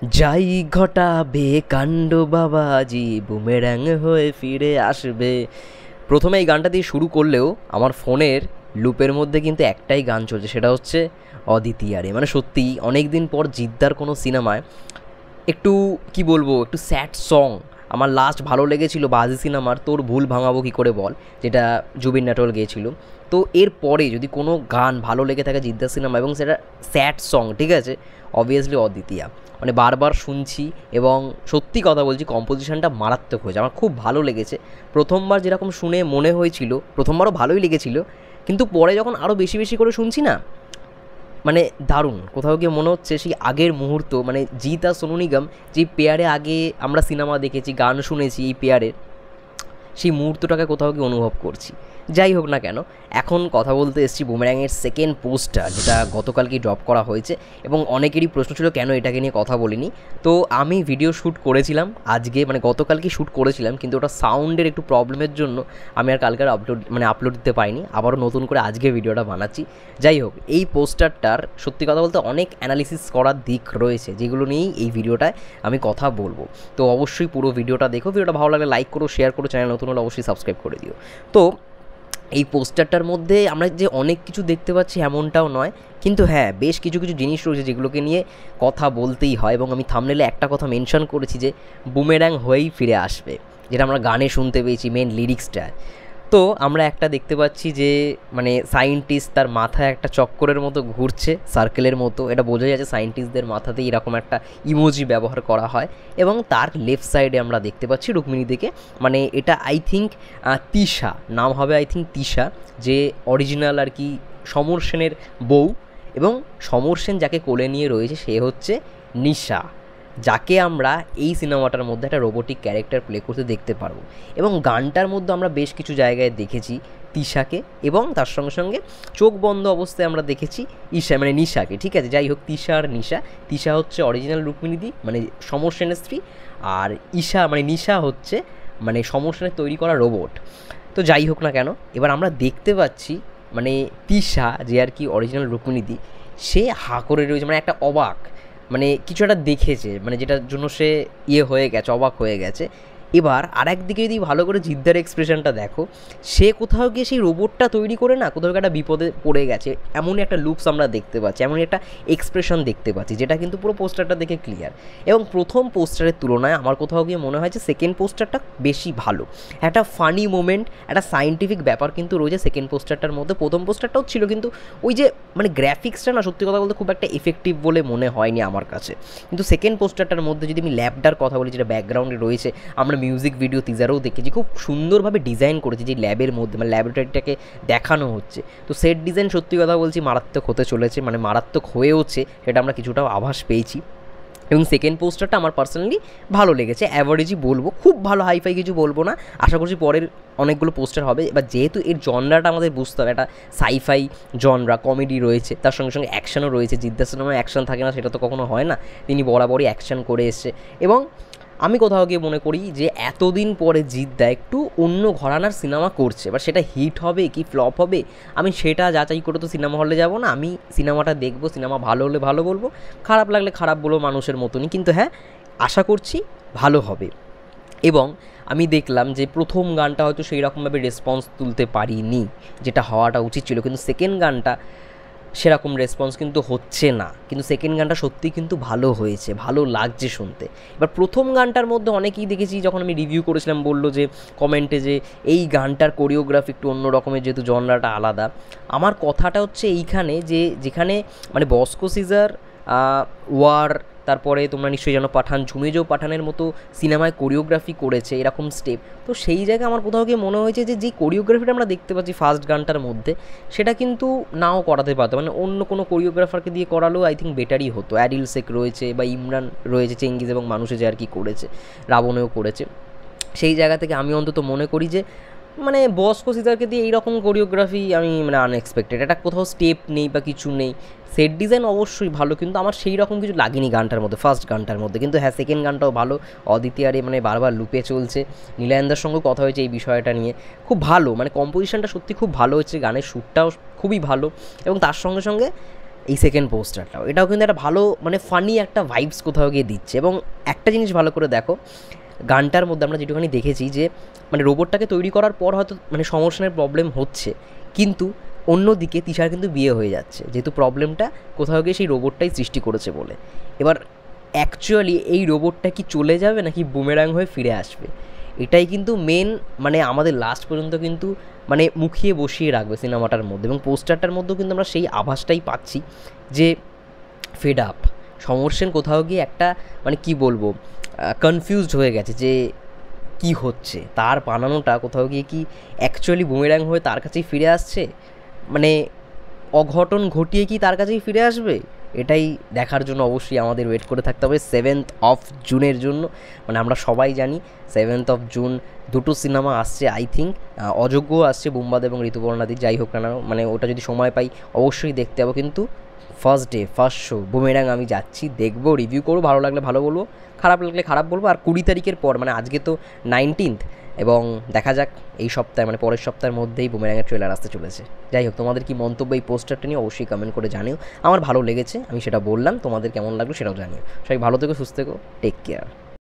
যাই ঘটাবে কাণ্ড বাবাজি বুমেরাং হয়ে ফিরে আসবে। প্রথমে এই গানটা দিয়ে শুরু করলেও আমার ফোনের লুপের মধ্যে কিন্তু একটাই গান চলছে, সেটা হচ্ছে অদিতিয়ারে। মানে সত্যিই অনেক দিন পর জিদ্দার কোনো সিনেমায় একটু কি বলবো, একটু স্যাড সং আমার লাস্ট ভালো লেগেছিল বাজি সিনেমার তোর ভুল ভাঙাবো কী করে বল, যেটা জুবিন নটিয়াল গেয়েছিল। তো এর পরে যদি কোনো গান ভালো লেগে থাকে জিদ্দার সিনেমা এবং সেটা স্যাড সং, ঠিক আছে, অবভিয়াসলি অদ্বিতীয়া। মানে বারবার শুনছি এবং সত্যি কথা বলছি কম্পোজিশনটা মারাত্মক হয়েছে, আমার খুব ভালো লেগেছে। প্রথমবার যেরকম শুনে মনে হয়েছিল, প্রথমবারও ভালোই লেগেছিল, কিন্তু পরে যখন আরও বেশি বেশি করে শুনছি না, মানে দারুণ। কোথাও গিয়ে মনে হচ্ছে সেই আগের মুহূর্ত, মানে জিৎ আর সোনু নিগম যে পেয়ারে আগে আমরা সিনেমা দেখেছি, গান শুনেছি এই পেয়ারের, সেই মুহূর্তটাকে কোথাও গিয়ে অনুভব করছি। যাই হোক না কেন, এখন কথা বলতে এসেছি বুমেরাংয়ের সেকেন্ড পোস্টার, যেটা গতকালকেই ড্রপ করা হয়েছে এবং অনেকেরই প্রশ্ন ছিল কেন এটাকে নিয়ে কথা বলিনি। তো আমি ভিডিও শ্যুট করেছিলাম আজকে, মানে গতকালকে শ্যুট করেছিলাম, কিন্তু ওটা সাউন্ডের একটু প্রবলেমের জন্য আমি আর কালকে আপলোড দিতে পারিনি, আবারও নতুন করে আজকে ভিডিওটা বানাচ্ছি। যাই হোক, এই পোস্টারটার সত্যি কথা বলতে অনেক অ্যানালিসিস করার দিক রয়েছে, যেগুলো নিয়েই এই ভিডিওটায় আমি কথা বলবো। তো অবশ্যই পুরো ভিডিওটা দেখো, ভিডিওটা ভালো লাগলে লাইক করো, শেয়ার করো, চ্যানেল নতুন হলে অবশ্যই সাবস্ক্রাইব করে দিও। তো এই পোস্টারটার মধ্যে আমরা যে অনেক কিছু দেখতে পাচ্ছি এমনটাও নয়, কিন্তু হ্যাঁ বেশ কিছু কিছু জিনিস রয়েছে যেগুলোকে নিয়ে কথা বলতেই হয়, এবং আমি থাম্বনেলে একটা কথা মেনশন করেছি যে বুমেরাং হয়েই ফিরে আসবে, যেটা আমরা গানে শুনতে পেয়েছি মেন লিরিক্সটা। তো আমরা একটা দেখতে পাচ্ছি যে মানে সায়েন্টিস্ট তার মাথায় একটা চক্করের মতো ঘুরছে, সার্কেলের মতো, এটা বোঝা যাচ্ছে সায়েন্টিস্টদের মাথাতেই এরকম একটা ইমোজি ব্যবহার করা হয়। এবং তার লেফট সাইডে আমরা দেখতে পাচ্ছি রুক্মিণী দিকে, মানে এটা আই থিঙ্ক তিশা নাম হবে, আই থিঙ্ক তিশা, যে অরিজিনাল আর কি সমর সেনের বউ, এবং সমর সেন যাকে কোলে নিয়ে রয়েছে সে হচ্ছে নিশা, যাকে আমরা এই সিনেমাটার মধ্যে একটা রোবোটিক ক্যারেক্টার প্লে করতে দেখতে পারবো। এবং গানটার মধ্যে আমরা বেশ কিছু জায়গায় দেখেছি তিশাকে, এবং তার সঙ্গে সঙ্গে চোখ বন্ধ অবস্থায় আমরা দেখেছি ঈশা, মানে নিশাকে। ঠিক আছে, যাই হোক, তিশা আর নিশা, তিশা হচ্ছে অরিজিনাল রুক্মিণীদি মানে সমর সেনের স্ত্রী, আর ঈশা মানে নিশা হচ্ছে মানে সমর সেনের তৈরি করা রোবট। তো যাই হোক না কেন, এবার আমরা দেখতে পাচ্ছি মানে তিশা যে আর কি অরিজিনাল রুক্মিণীদি, সে হাঁ করে রয়েছে, মানে একটা অবাক, মানে কিছু একটা দেখেছে, মানে যেটার জন্য সে হয়ে গেছে, অবাক হয়ে গেছে। এবার আর একদিকে যদি ভালো করে জিদ্দার এক্সপ্রেশনটা দেখো, সে কোথাও গিয়ে সেই রোবটটা তৈরি করে না কোথাও একটা বিপদে পড়ে গেছে, এমনই একটা লুকস আমরা দেখতে পাচ্ছি, এমনই একটা এক্সপ্রেশন দেখতে পাচ্ছি, যেটা কিন্তু পুরো পোস্টারটা দেখে ক্লিয়ার। এবং প্রথম পোস্টারের তুলনায় আমার কোথাও গিয়ে মনে হয় যে সেকেন্ড পোস্টারটা বেশি ভালো, একটা ফানি মোমেন্ট, একটা সায়েন্টিফিক ব্যাপার কিন্তু রয়েছে সেকেন্ড পোস্টারটার মধ্যে। প্রথম পোস্টারটাও ছিল, কিন্তু ওই যে মানে গ্রাফিক্সটা না সত্যি কথা বলতে খুব একটা এফেক্টিভ বলে মনে হয়নি আমার কাছে। কিন্তু সেকেন্ড পোস্টারটার মধ্যে যদি আমি ল্যাবটার কথা বলি, যেটা ব্যাকগ্রাউন্ডে রয়েছে, আমরা মিউজিক ভিডিও টিজারেও দেখেছি, খুব সুন্দরভাবে ডিজাইন করেছে যে ল্যাবের মধ্যে, মানে ল্যাবরেটরিটাকে দেখানো হচ্ছে। তো সেট ডিজাইন সত্যি কথা বলছি মারাত্মক হতে চলেছে, মানে মারাত্মক হয়েওছে, সেটা আমরা কিছুটা আভাস পেয়েছি। এবং সেকেন্ড পোস্টারটা আমার পার্সোনালি ভালো লেগেছে, অ্যাভারেজই বলবো, খুব ভালো হাইফাই কিছু বলবো না। আশা করছি পরের অনেকগুলো পোস্টার হবে। এবার যেহেতু এর জনরাটা আমাদের বুঝতে হবে, একটা সাইফাই জনরা, কমেডি রয়েছে, তার সঙ্গে সঙ্গে অ্যাকশনও রয়েছে। জিদ্দার সিনেমায় অ্যাকশন থাকে না সেটা তো কখনো হয় না, তিনি বরাবরই অ্যাকশন করে এসছে। এবং আমি কোথাও গিয়ে মনে করি যে এতদিন পরে জিদ্দা একটু অন্য ঘরানার সিনেমা করছে, এবার সেটা হিট হবে কি ফ্লপ হবে আমি সেটা যাচাই করে তো সিনেমা হলে যাব না, আমি সিনেমাটা দেখবো, সিনেমা ভালো হলে ভালো বলবো, খারাপ লাগলে খারাপ বলবো, মানুষের মতনই। কিন্তু হ্যাঁ, আশা করছি ভালো হবে। এবং আমি দেখলাম যে প্রথম গানটা হয়তো সেই রকমভাবে রেসপন্স তুলতে পারিনি, যেটা হওয়াটা উচিত ছিল, কিন্তু সেকেন্ড গানটা সেরকম রেসপন্স কিন্তু হচ্ছে না, কিন্তু সেকেন্ড গানটা সত্যিই কিন্তু ভালো হয়েছে, ভালো লাগছে শুনতে। এবার প্রথম গানটার মধ্যে অনেকেই দেখেছি, যখন আমি রিভিউ করেছিলাম বললো যে কমেন্টে যে এই গানটার কোরিওগ্রাফি একটু অন্য রকমের, যেহেতু জনরাটা আলাদা। আমার কথাটা হচ্ছে এইখানে যে যেখানে মানে বস্কো সিজার, ওয়ার, তারপরে তোমরা নিশ্চয়ই জানো পাঠান, ঝুমেজো পাঠানের মতো সিনেমায় কোরিওগ্রাফি করেছে এরকম স্টেপ। তো সেই জায়গায় আমার কোথাও গিয়ে মনে হয়েছে যে যেই কোরিওগ্রাফিটা আমরা দেখতে পাচ্ছি ফার্স্ট গানটার মধ্যে, সেটা কিন্তু নাও করাতে পারতো, মানে অন্য কোনো কোরিওগ্রাফারকে দিয়ে করালেও আই থিঙ্ক বেটারই হতো। অ্যাডিল শেখ রয়েছে বা ইমরান রয়েছে, চেঙ্গিজ এবং মানুষে যে আর কি করেছে, রাবণেও করেছে। সেই জায়গা থেকে আমি অন্তত মনে করি যে মানে বস্কো সিজারকে দিয়ে এইরকম কোরিওগ্রাফি আমি মানে আনএক্সপেক্টেড, এটা কোথাও স্টেপ নেই বা কিছু নেই। সেট ডিজাইন অবশ্যই ভালো, কিন্তু আমার সেই রকম কিছু লাগেনি গানটার মধ্যে, ফার্স্ট গানটার মধ্যে। কিন্তু হ্যাঁ, সেকেন্ড গানটাও ভালো, অদিতিয়ারে মানে বারবার লুপে চলছে, নীলায়নদার সঙ্গে কথা হয়েছে এই বিষয়টা নিয়ে, খুব ভালো, মানে কম্পোজিশনটা সত্যি খুব ভালো হচ্ছে, গানের শ্যুটটাও খুবই ভালো। এবং তার সঙ্গে সঙ্গে এই সেকেন্ড পোস্টারটাও, এটাও কিন্তু একটা ভালো মানে ফানি একটা ভাইবস কোথাও গিয়ে দিচ্ছে। এবং একটা জিনিস ভালো করে দেখো, গানটার মধ্যে আমরা যেটুখানি দেখেছি যে মানে রোবটটাকে তৈরি করার পর হয়তো মানে সমর্ষণের প্রবলেম হচ্ছে, কিন্তু অন্যদিকে তিশার কিন্তু বিয়ে হয়ে যাচ্ছে, যেহেতু প্রবলেমটা কোথাও গিয়ে সেই রোবটটাই সৃষ্টি করেছে বলে। এবার অ্যাকচুয়ালি এই রোবটটা কি চলে যাবে নাকি বুমেরাং হয়ে ফিরে আসবে, এটাই কিন্তু মেন মানে আমাদের লাস্ট পর্যন্ত কিন্তু মানে মুখিয়ে বসিয়ে রাখবে সিনেমাটার মধ্যে। এবং পোস্টারটার মধ্যেও কিন্তু আমরা সেই আভাসটাই পাচ্ছি যে ফেড আপ সমর কোথাও গিয়ে একটা মানে কি বলবো কনফিউজড হয়ে গেছে যে কি হচ্ছে, তার বানানোটা কোথাও গিয়ে কি অ্যাকচুয়ালি বুমেরাং হয়ে তার কাছেই ফিরে আসছে, মানে অঘটন ঘটিয়ে কি তার কাছেই ফিরে আসবে, এটাই দেখার জন্য অবশ্যই আমাদের ওয়েট করে থাকতে হবে 7th of June জন্য। মানে আমরা সবাই জানি 7th of June দুটো সিনেমা আসছে আই থিঙ্ক, অযোগ্য আসছে বুম্বাদ এবং ঋতুপর্ণাদি, যাই হোক না মানে ওটা যদি সময় পাই অবশ্যই দেখতে হবে। কিন্তু first day first show boomerang আমি যাচ্ছি, দেখবো, রিভিউ করবো, ভালো লাগলে ভালো বলবো, খারাপ লাগলে খারাপ বলবো। আর 20 তারিখের পর মানে আজকে তো 19th, এবং দেখা যাক এই সপ্তাহে মানে পরের সপ্তাহের মধ্যেই বুমেরাংয়ের ট্রেলার আসতে চলেছে। যাই হোক, তোমাদের কি মন্তব্য এই পোস্টারটা নিয়ে অবশ্যই কমেন্ট করে জানিও। আমার ভালো লেগেছে, আমি সেটা বললাম, তোমাদের কেমন লাগলো সেটাও জানিও। সবাই ভালো থেকো, সুস্থ থেকো, টেক কেয়ার।